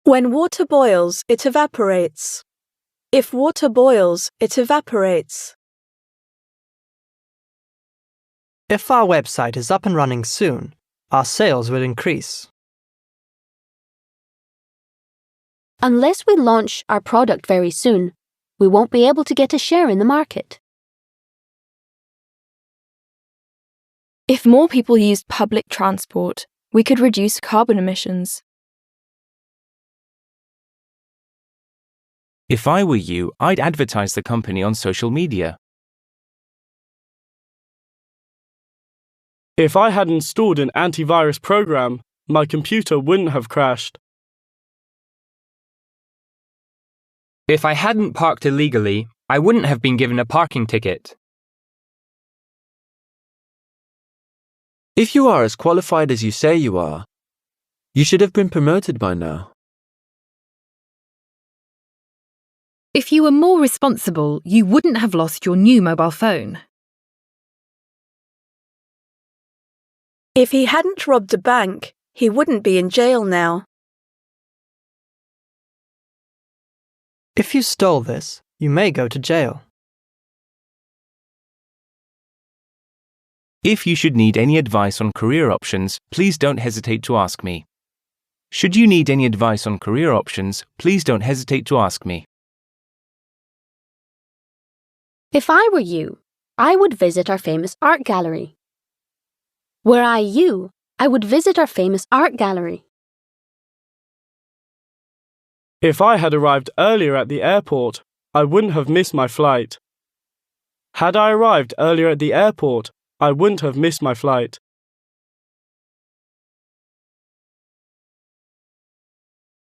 When water boils, it evaporates. If water boils, it evaporates. If our website is up and running soon, our sales will increase. Unless we launch our product very soon, we won't be able to get a share in the market. If more people used public transport, we could reduce carbon emissions. If I were you, I'd advertise the company on social media. If I had installed an antivirus program, my computer wouldn't have crashed. If I hadn't parked illegally, I wouldn't have been given a parking ticket. If you are as qualified as you say you are, you should have been promoted by now. If you were more responsible, you wouldn't have lost your new mobile phone. If he hadn't robbed a bank, he wouldn't be in jail now. If you stole this, you may go to jail. If you should need any advice on career options, please don't hesitate to ask me. Should you need any advice on career options, please don't hesitate to ask me. If I were you, I would visit our famous art gallery. Were I you, I would visit our famous art gallery. If I had arrived earlier at the airport, I wouldn't have missed my flight. Had I arrived earlier at the airport, I wouldn't have missed my flight.